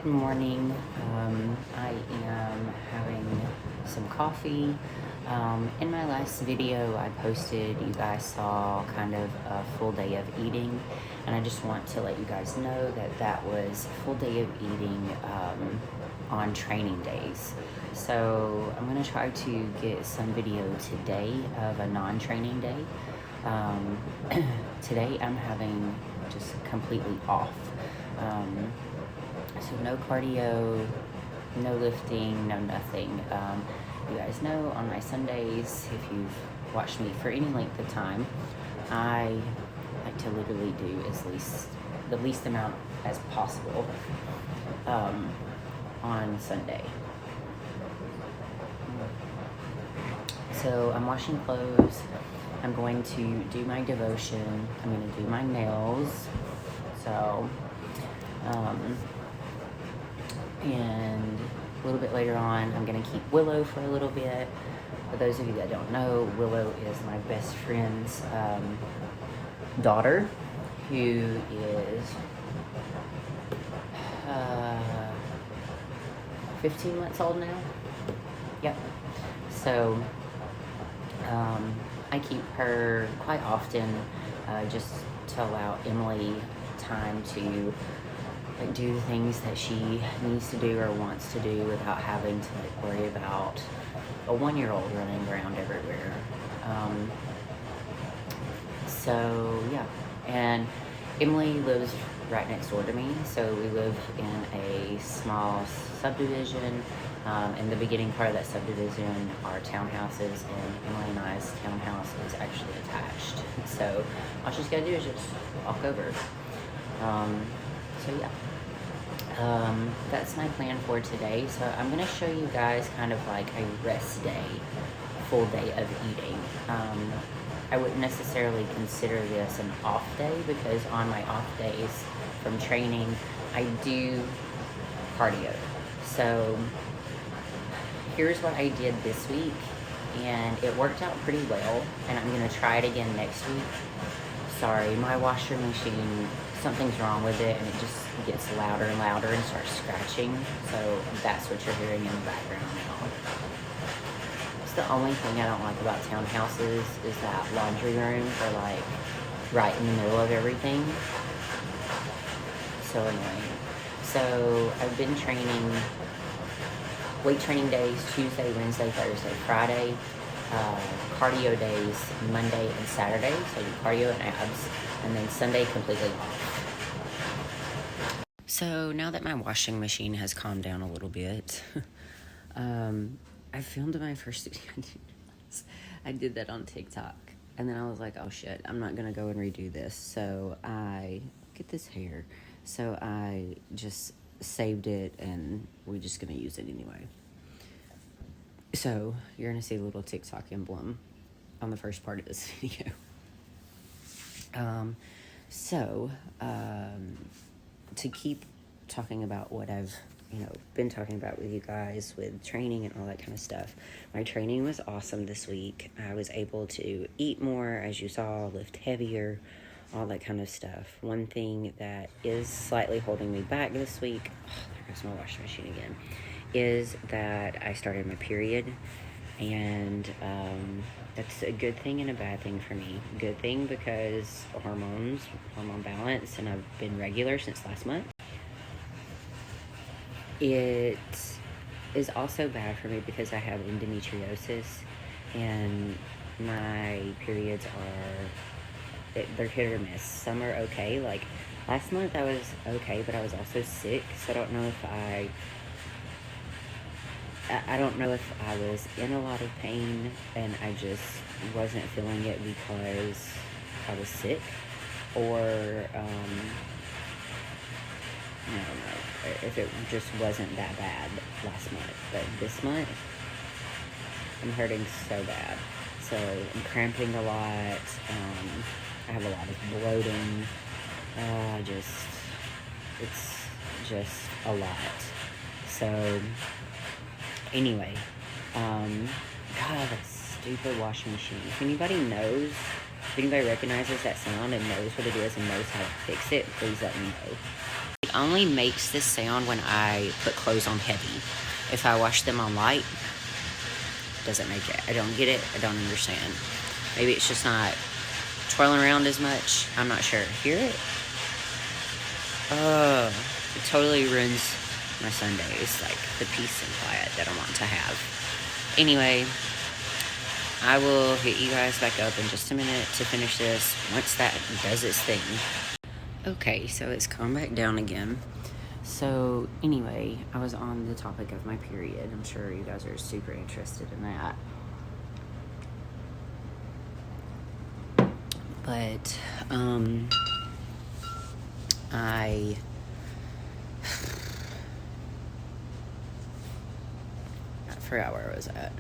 Good morning. I am having some coffee. In my last video I posted, you guys saw kind of a full day of eating, and I just want to let you guys know that that was a full day of eating on training days. So I'm going to try to get some video today of a non-training day. Today I'm having just completely off. So no cardio, no lifting, no nothing. You guys know on my Sundays, if you've watched me for any length of time, I like to literally do the least amount as possible on Sunday. So I'm washing clothes. I'm going to do my devotion. I'm going to do my nails. So, and a little bit later on, I'm going to keep Willow for a little bit. For those of you that don't know, Willow is my best friend's daughter, who is 15 months old now. Yep. So I keep her quite often just to allow Emily time to do the things that she needs to do or wants to do without having to worry about a 1-year-old running around everywhere. So yeah, and Emily lives right next door to me, so we live in a small subdivision. In the beginning part of that subdivision are townhouses, and Emily and I's townhouse is actually attached. So all she's got to do is just walk over. So yeah, that's my plan for today. So I'm going to show you guys kind of like a rest day, full day of eating. I wouldn't necessarily consider this an off day, because on my off days from training, I do cardio. So here's what I did this week, and it worked out pretty well, and I'm going to try it again next week. Sorry, my washer machine, something's wrong with it, and it just gets louder and louder and starts scratching. So that's what you're hearing in the background now. It's the only thing I don't like about townhouses is that laundry rooms are like right in the middle of everything. So annoying. So I've been training, weight training days, Tuesday, Wednesday, Thursday, Friday. Cardio days, Monday and Saturday, so I do cardio and abs, and then Sunday completely off. So now that my washing machine has calmed down a little bit, I filmed my first video. I did that on TikTok, and then I was like, oh shit, I'm not gonna go and redo this. So I get this hair, so I just saved it, and we're just gonna use it anyway. So you're going to see a little TikTok emblem on the first part of this video. To keep talking about what I've, been talking about with you guys with training and all that kind of stuff. My training was awesome this week. I was able to eat more, as you saw, lift heavier, all that kind of stuff. One thing that is slightly holding me back this week, there goes my washing machine again, is that I started my period, and that's a good thing and a bad thing for me. Good thing because hormone balance, and I've been regular since last month. It is also bad for me because I have endometriosis, and my periods they're hit or miss. Some are okay, like last month I was okay, but I was also sick, so I don't know if I was in a lot of pain and I just wasn't feeling it because I was sick, or I don't know if it just wasn't that bad last month. But this month, I'm hurting so bad. So I'm cramping a lot. I have a lot of bloating. It's just a lot. So anyway, God, that stupid washing machine. If anybody recognizes that sound and knows what it is and knows how to fix it, please let me know. only makes this sound when I put clothes on heavy. If I wash them on light, it doesn't make it. I don't get it. I don't understand. Maybe it's just not twirling around as much. I'm not sure. Hear it? Oh, it totally ruins my Sundays, like the peace and quiet that I want to have. Anyway, I will hit you guys back up in just a minute to finish this once that does its thing. Okay, so it's calmed back down again. So anyway, I was on the topic of my period. I'm sure you guys are super interested in that. But, I forgot where I was at.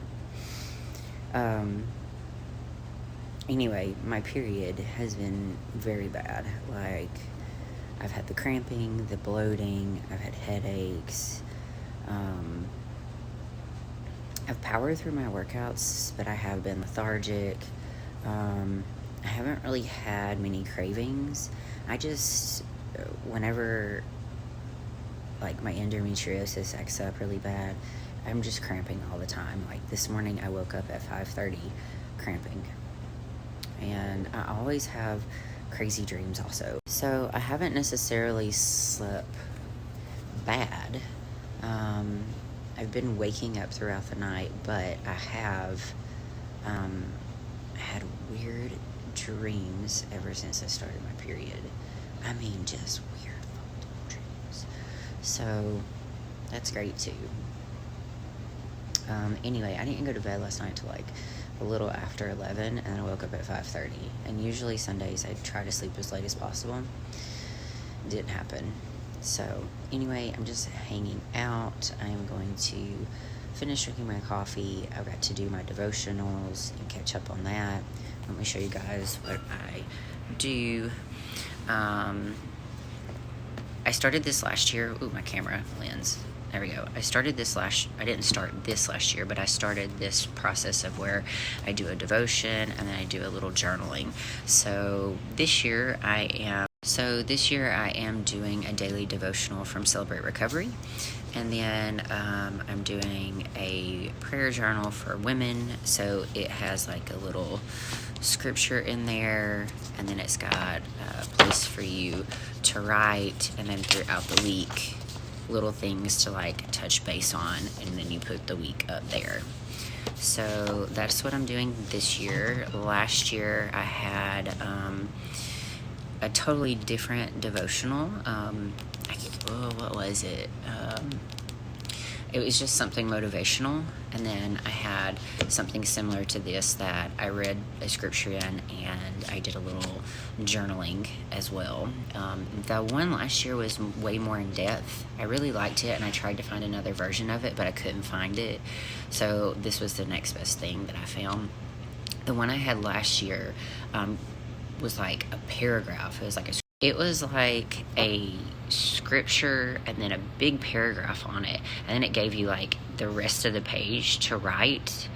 Anyway, my period has been very bad. Like, I've had the cramping, the bloating, I've had headaches. I've powered through my workouts, but I have been lethargic. I haven't really had many cravings. I just, whenever, like, my endometriosis acts up really bad, I'm just cramping all the time. Like, this morning I woke up at 5:30 cramping. And I always have crazy dreams also. So I haven't necessarily slept bad. I've been waking up throughout the night, but I have had weird dreams ever since I started my period. I mean, just weird fucked dreams. So that's great too. Anyway, I didn't go to bed last night till like a little after 11, and then I woke up at 5:30. And usually Sundays I try to sleep as late as possible. Didn't happen. So anyway, I'm just hanging out. I am going to finish drinking my coffee. I've got to do my devotionals and catch up on that. Let me show you guys what I do. I started this last year. Ooh, my camera lens. There we go. I didn't start this last year, but I started this process of where I do a devotion and then I do a little journaling. So this year I am doing a daily devotional from Celebrate Recovery. And then I'm doing a prayer journal for women. So it has like a little scripture in there, and then it's got a place for you to write, and then throughout the week, little things to like touch base on, and then you put the week up there. So that's what I'm doing this year. Last year I had a totally different devotional. What was it? It was just something motivational, and then I had something similar to this that I read a scripture in, and I did a little journaling as well. The one last year was way more in depth. I really liked it, and I tried to find another version of it, but I couldn't find it. So this was the next best thing that I found. The one I had last year was like a paragraph. It was like a scripture and then a big paragraph on it, and then it gave you like the rest of the page to write.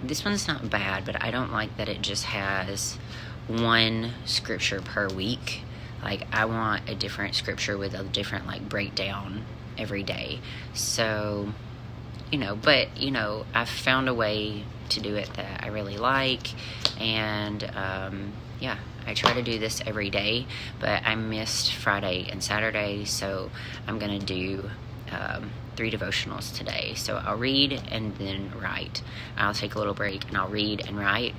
This one's not bad, but I don't like that it just has one scripture per week. Like, I want a different scripture with a different like breakdown every day. So, I've found a way to do it that I really like, and I try to do this every day, but I missed Friday and Saturday, so I'm going to do 3 devotionals today. So I'll read and then write. I'll take a little break and I'll read and write,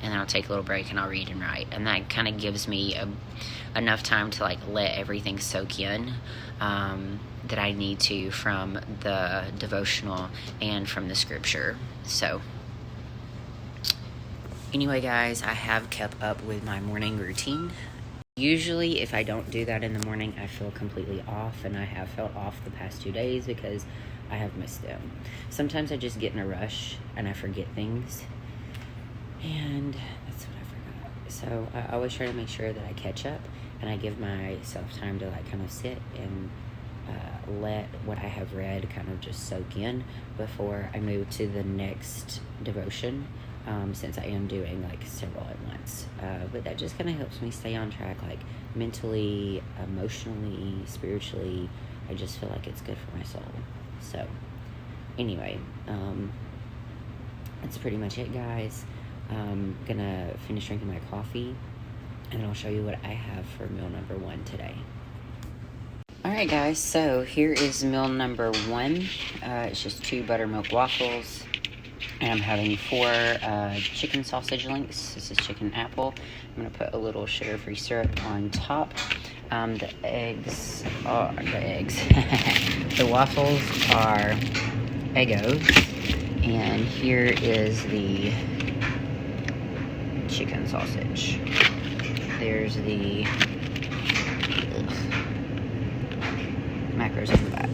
and then I'll take a little break and I'll read and write. And that kind of gives me enough time to like let everything soak in that I need to from the devotional and from the scripture. So anyway, guys, I have kept up with my morning routine. Usually, if I don't do that in the morning, I feel completely off, and I have felt off the past 2 days because I have missed them. Sometimes I just get in a rush and I forget things, and that's what I forgot. So I always try to make sure that I catch up, and I give myself time to like kind of sit and let what I have read kind of just soak in before I move to the next devotion. since I am doing like several at once. But that just kind of helps me stay on track, like mentally, emotionally, spiritually. I just feel like it's good for my soul. So anyway, that's pretty much it, guys. I'm gonna finish drinking my coffee, and I'll show you what I have for meal number 1 today. Alright guys, so here is meal number 1. It's just 2 buttermilk waffles, and I'm having 4 chicken sausage links. This is chicken apple. I'm going to put a little sugar-free syrup on top. The eggs are the waffles are Eggos, and here is the chicken sausage. There's the macros in the back.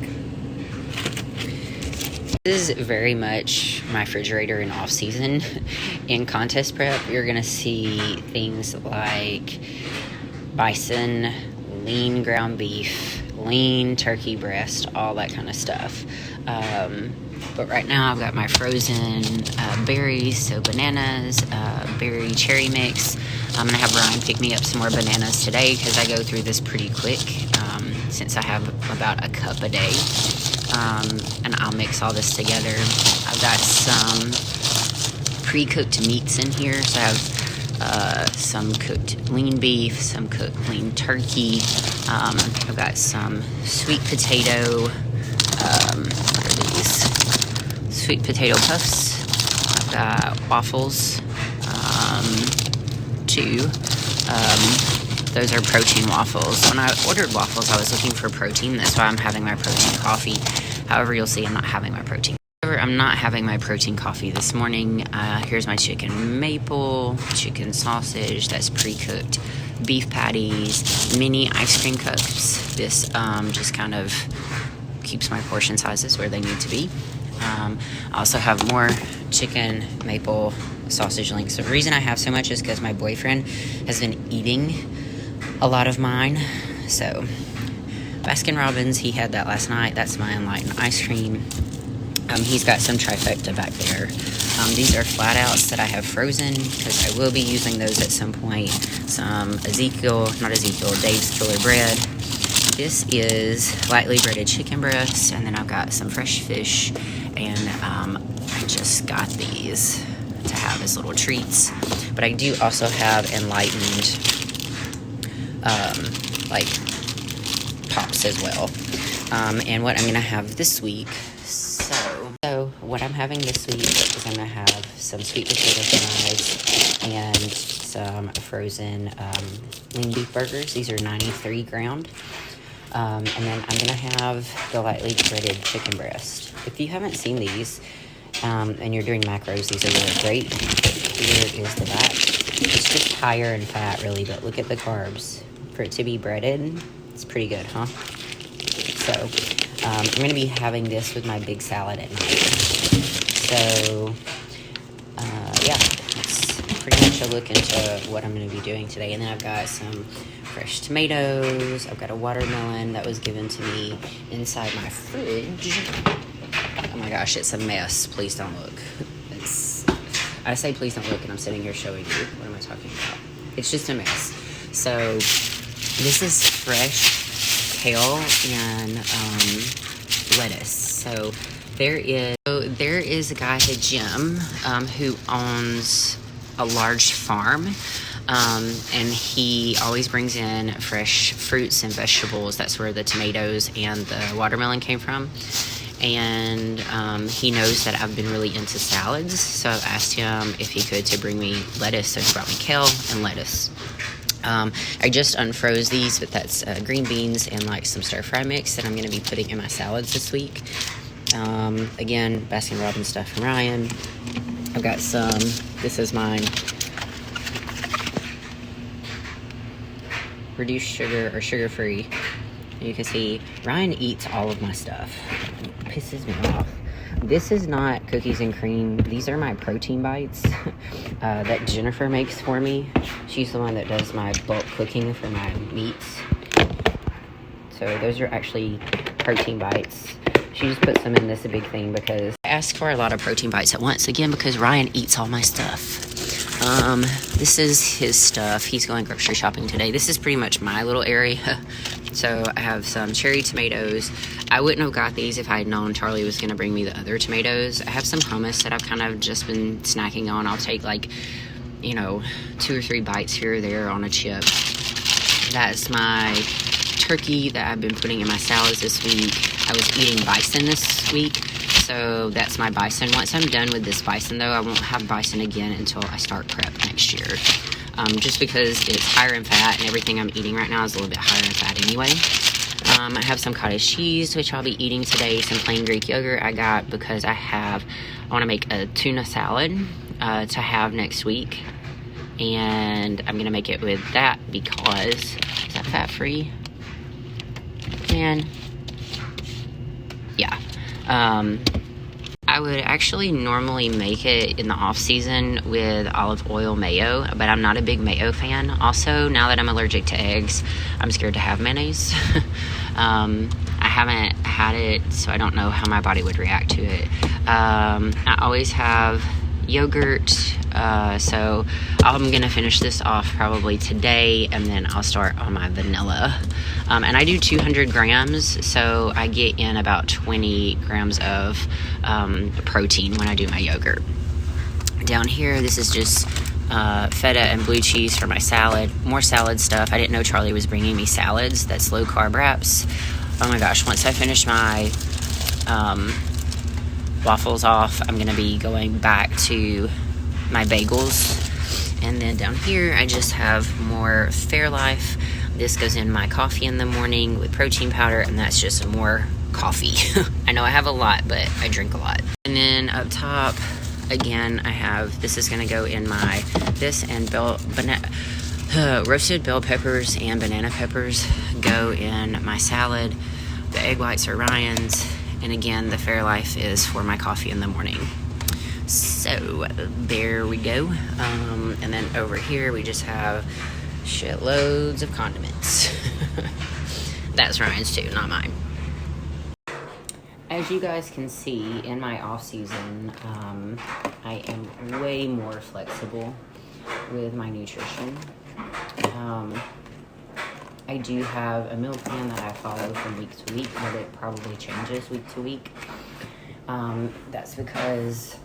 This is very much my refrigerator in off season. In contest prep, you're gonna see things like bison, lean ground beef, lean turkey breast, all that kind of stuff. But right now I've got my frozen berries, so bananas, berry cherry mix. I'm gonna have Ryan pick me up some more bananas today because I go through this pretty quick, since I have about a cup a day. And I'll mix all this together. I've got some pre-cooked meats in here, so I have some cooked lean beef, some cooked lean turkey. I've got some sweet potato, what are these? Sweet potato puffs. I've got waffles, 2. Those are protein waffles. When I ordered waffles, I was looking for protein. That's why I'm having my protein coffee. However, you'll see I'm not having my protein. However, I'm not having my protein coffee this morning. Here's my chicken maple, chicken sausage that's pre-cooked, beef patties, mini ice cream cups. This just kind of keeps my portion sizes where they need to be. I also have more chicken maple sausage links. The reason I have so much is because my boyfriend has been eating a lot of mine. So Baskin Robbins, he had that last night. That's my enlightened ice cream. He's got some trifecta back there. These are flat outs that I have frozen because I will be using those at some point. Some Dave's Killer Bread. This is lightly breaded chicken breast, and then I've got some fresh fish, and I just got these to have as little treats. But I do also have enlightened like pops as well. And what I'm gonna have this week, so what I'm having this week is I'm gonna have some sweet potato fries and some frozen lean beef burgers. These are 93 ground. And then I'm gonna have the lightly breaded chicken breast. If you haven't seen these, and you're doing macros, these are really great. Here is the back. It's just higher in fat, really, but look at the carbs. For it to be breaded, it's pretty good, huh? So, I'm going to be having this with my big salad at night. So, yeah, that's pretty much a look into what I'm going to be doing today. And then I've got some fresh tomatoes. I've got a watermelon that was given to me inside my fridge. Oh my gosh, it's a mess. Please don't look. I say please don't look, and I'm sitting here showing you. What am I talking about? It's just a mess. So this is fresh kale and lettuce. So there is a guy at Jim who owns a large farm. And he always brings in fresh fruits and vegetables. That's where the tomatoes and the watermelon came from. And he knows that I've been really into salads, so I've asked him if he could to bring me lettuce, so he brought me kale and lettuce. I just unfroze these, but that's green beans and like some stir fry mix that I'm going to be putting in my salads this week. Again, Baskin Robbins stuff from Ryan. I've got some, this is mine, reduced sugar or sugar-free. You can see Ryan eats all of my stuff. It pisses me off. This is not cookies and cream. These are my protein bites that Jennifer makes for me. She's the one that does my bulk cooking for my meats. So those are actually protein bites. She just puts them in this big thing because I asked for a lot of protein bites at once, again, because Ryan eats all my stuff. This is his stuff. He's going grocery shopping today. This is pretty much my little area. So I have some cherry tomatoes. I wouldn't have got these if I had known Charlie was going to bring me the other tomatoes. I have some hummus that I've kind of just been snacking on. I'll take like, you know, 2 or 3 bites here or there on a chip. That's my turkey that I've been putting in my salads this week. I was eating bison this week, so that's my bison. Once I'm done with this bison, though, I won't have bison again until I start prep next year. Just because it's higher in fat, and everything I'm eating right now is a little bit higher in fat anyway. I have some cottage cheese, which I'll be eating today. Some plain Greek yogurt I got because I want to make a tuna salad to have next week. And I'm going to make it with that because, is that fat-free? And, yeah. I would actually normally make it in the off-season with olive oil mayo, but I'm not a big mayo fan. Also, now that I'm allergic to eggs, I'm scared to have mayonnaise. I haven't had it, so I don't know how my body would react to it. I always have yogurt, so I'm gonna finish this off probably today, and then I'll start on my vanilla. And I do 200 grams, so I get in about 20 grams of protein when I do my yogurt. Down here, this is just feta and blue cheese for my salad. More salad stuff. I didn't know Charlie was bringing me salads. That's low carb wraps. Oh my gosh, once I finish my waffles off, I'm gonna be going back to my bagels. And then down here I just have more Fairlife. This goes in my coffee in the morning with protein powder, and that's just more coffee. I know I have a lot, but I drink a lot. And then up top again I have, this is gonna go in my, this and roasted bell peppers and banana peppers go in my salad. The egg whites are Ryan's. And again, the Fairlife is for my coffee in the morning. So there we go. And then over here we just have shitloads of condiments. That's Ryan's too, not mine. As you guys can see, in my off season, I am way more flexible with my nutrition. I do have a meal plan that I follow from week to week, but it probably changes week to week. That's because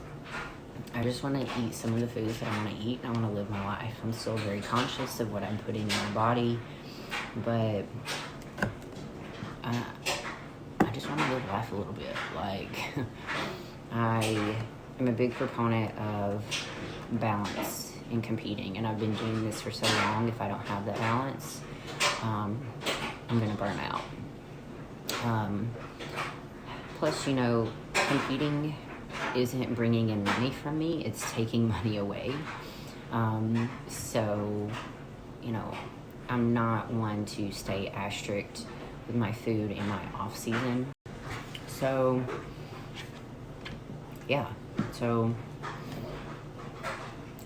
I just want to eat some of the foods that I want to eat, and I want to live my life. I'm still very conscious of what I'm putting in my body, but I just want to live life a little bit. Like, I am a big proponent of balance in competing, and I've been doing this for so long. If I don't have that balance, I'm gonna burn out. Plus, you know, competing isn't bringing in money from me, it's taking money away. So, you know, I'm not one to stay as strict with my food in my off season. So, yeah, so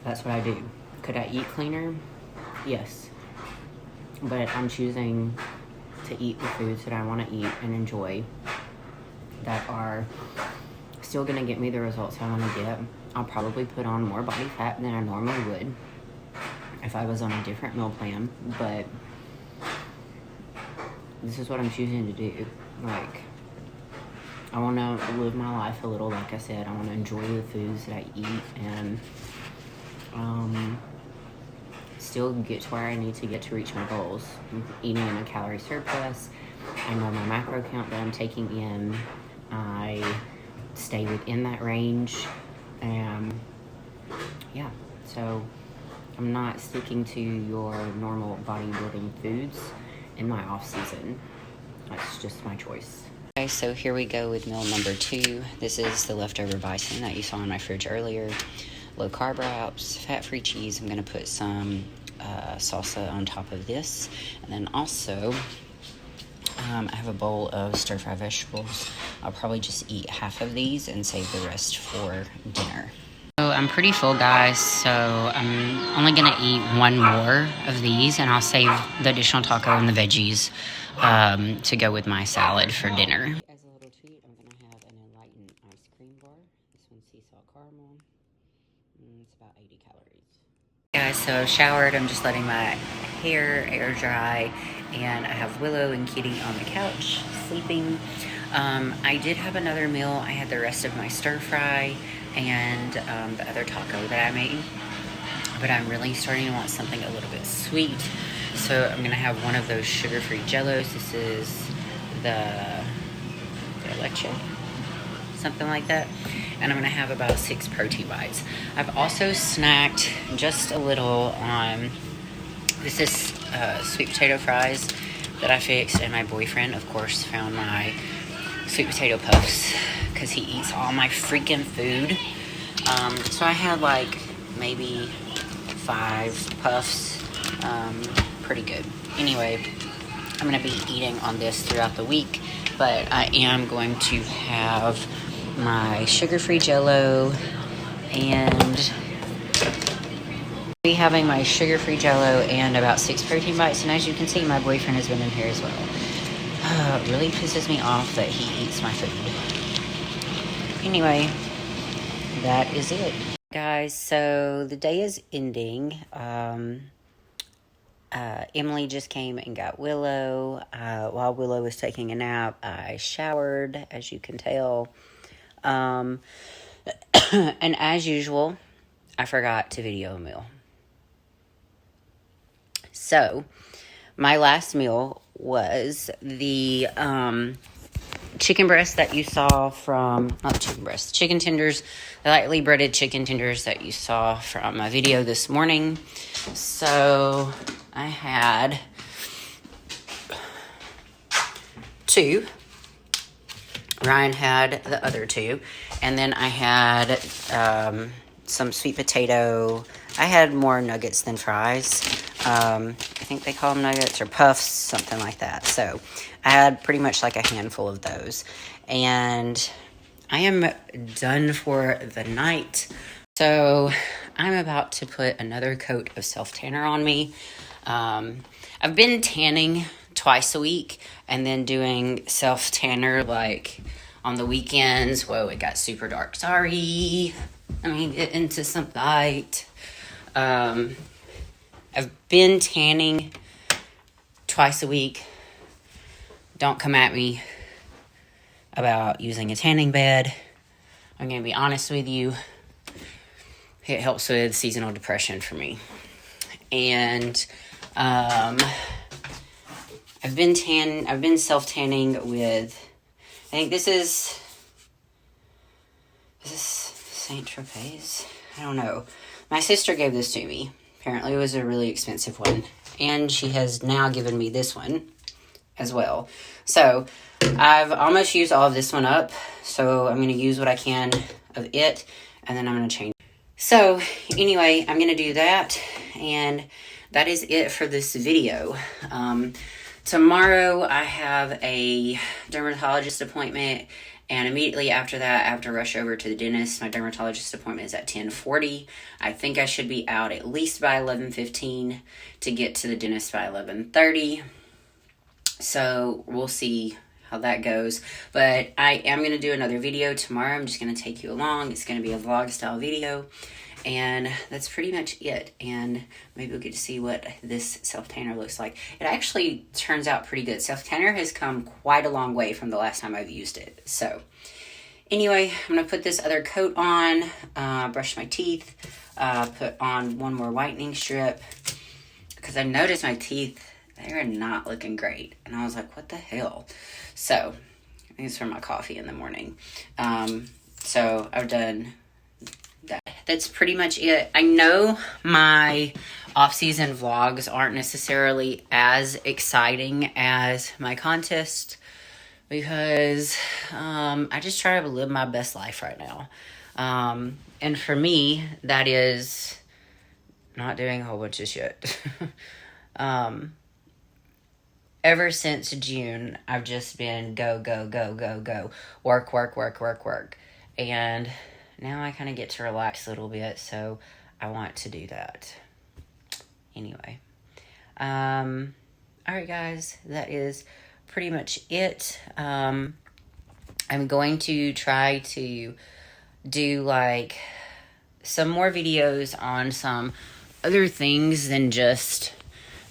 that's what I do. Could I eat cleaner? Yes. But I'm choosing to eat the foods that I want to eat and enjoy, that are still going to get me the results I want to get. I'll probably put on more body fat than I normally would if I was on a different meal plan, but this is what I'm choosing to do. Like, I want to live my life a little, like I said. I want to enjoy the foods that I eat, and still get to where I need to get to reach my goals. I'm eating in a calorie surplus. I know my macro count that I'm taking in. I stay within that range. And yeah, so I'm not sticking to your normal bodybuilding foods in my off season. That's just my choice. Okay, so here we go with meal number 2. This is the leftover bison that you saw in my fridge earlier. Low carb wraps, fat-free cheese. I'm going to put some salsa on top of this. And then also, I have a bowl of stir-fry vegetables. I'll probably just eat half of these and save the rest for dinner. So I'm pretty full, guys, so I'm only going to eat one more of these, and I'll save the additional taco and the veggies to go with my salad for dinner. As a little treat, I'm going to have an enlightened ice cream bar. sea salt caramel. It's about 80 calories. Guys, so I've showered. I'm just letting my hair air dry, and I have Willow and Kitty on the couch sleeping. I did have another meal. I had the rest of my stir fry and the other taco that I made, but I'm really starting to want something a little bit sweet, so I'm gonna have one of those sugar-free jellos. This is the leche, something like that, and I'm gonna have about 6 protein bites. I've also snacked just a little on this is sweet potato fries that I fixed, and my boyfriend, of course, found my sweet potato puffs because he eats all my freaking food. So I had like maybe 5 puffs. Pretty good. Anyway, I'm gonna be eating on this throughout the week, but I am going to have my sugar-free Jell-O and be having my sugar-free Jell-O and about 6 protein bites. And as you can see, my boyfriend has been in here as well. It really pisses me off that he eats my food. Anyway, that is it, guys. So the day is ending. Emily just came and got Willow. While Willow was taking a nap, I showered, as you can tell. And as usual, I forgot to video a meal. So, my last meal was the chicken breast that you saw from, not chicken breast, chicken tenders, the lightly breaded chicken tenders that you saw from my video this morning. So, I had 2. Ryan had the other 2. And then I had some sweet potato. I had more nuggets than fries. I think they call them nuggets or puffs, something like that. So I had pretty much like a handful of those. And I am done for the night. So I'm about to put another coat of self-tanner on me. I've been tanning twice a week and then doing self-tanner like on the weekends. Whoa, it got super dark. Sorry. Let me get into some light. I've been tanning twice a week. Don't come at me about using a tanning bed. I'm going to be honest with you. It helps with seasonal depression for me. And I've been self-tanning with, I think this is Saint Tropez? I don't know. My sister gave this to me. Apparently it was a really expensive one. And she has now given me this one as well. So I've almost used all of this one up. So I'm going to use what I can of it. And then I'm going to change. So anyway, I'm going to do that. And that is it for this video. Tomorrow I have a dermatologist appointment. And immediately after that, I have to rush over to the dentist. My dermatologist appointment is at 10:40. I think I should be out at least by 11:15 to get to the dentist by 11:30. So we'll see how that goes. But I am going to do another video tomorrow. I'm just going to take you along. It's going to be a vlog style video. And that's pretty much it. And maybe we'll get to see what this self-tanner looks like. It actually turns out pretty good. Self-tanner has come quite a long way from the last time I've used it. So anyway, I'm going to put this other coat on, brush my teeth, put on one more whitening strip. Because I noticed my teeth, they are not looking great. And I was like, what the hell? So I think it's from my coffee in the morning. So I've done that. That's pretty much it. I know my off-season vlogs aren't necessarily as exciting as my contest because I just try to live my best life right now. And for me, that is not doing a whole bunch of shit. Ever since June, I've just been go, go, go, go, go. Work, work, work, work, work. And now I kind of get to relax a little bit, so I want to do that. Anyway. Alright guys, that is pretty much it. I'm going to try to do like some more videos on some other things than just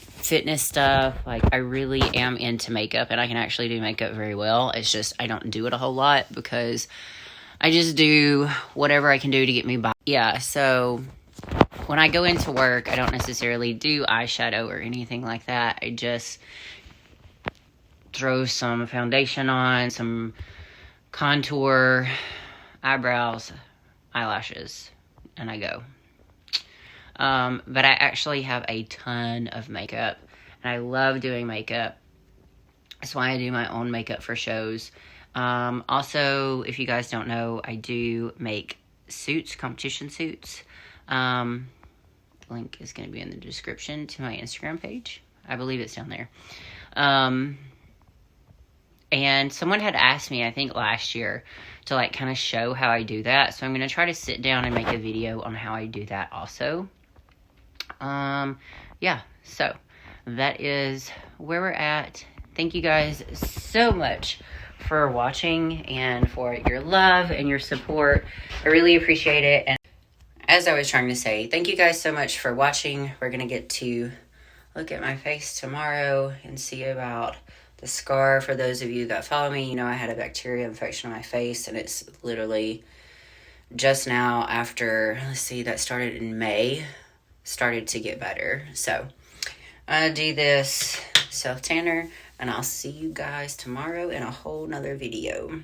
fitness stuff. Like, I really am into makeup, and I can actually do makeup very well. It's just I don't do it a whole lot because I just do whatever I can do to get me by. Yeah, so when I go into work, I don't necessarily do eyeshadow or anything like that. I just throw some foundation on, some contour, eyebrows, eyelashes, and I go. But I actually have a ton of makeup, and I love doing makeup. That's why I do my own makeup for shows. Also, if you guys don't know, I do make suits, competition suits. Link is going to be in the description to my Instagram page. I believe it's down there. And someone had asked me, I think last year, to like kind of show how I do that. So I'm going to try to sit down and make a video on how I do that also. Yeah, so that is where we're at. Thank you guys so much for watching and for your love and your support. I really appreciate it. And as I was trying to say, thank you guys so much for watching. We're going to get to look at my face tomorrow and see about the scar. For those of you that follow me, you know I had a bacteria infection on my face, and it's literally just now after, let's see, that started in May, started to get better. So I'm going to do this self-tanner, and I'll see you guys tomorrow in a whole nother video.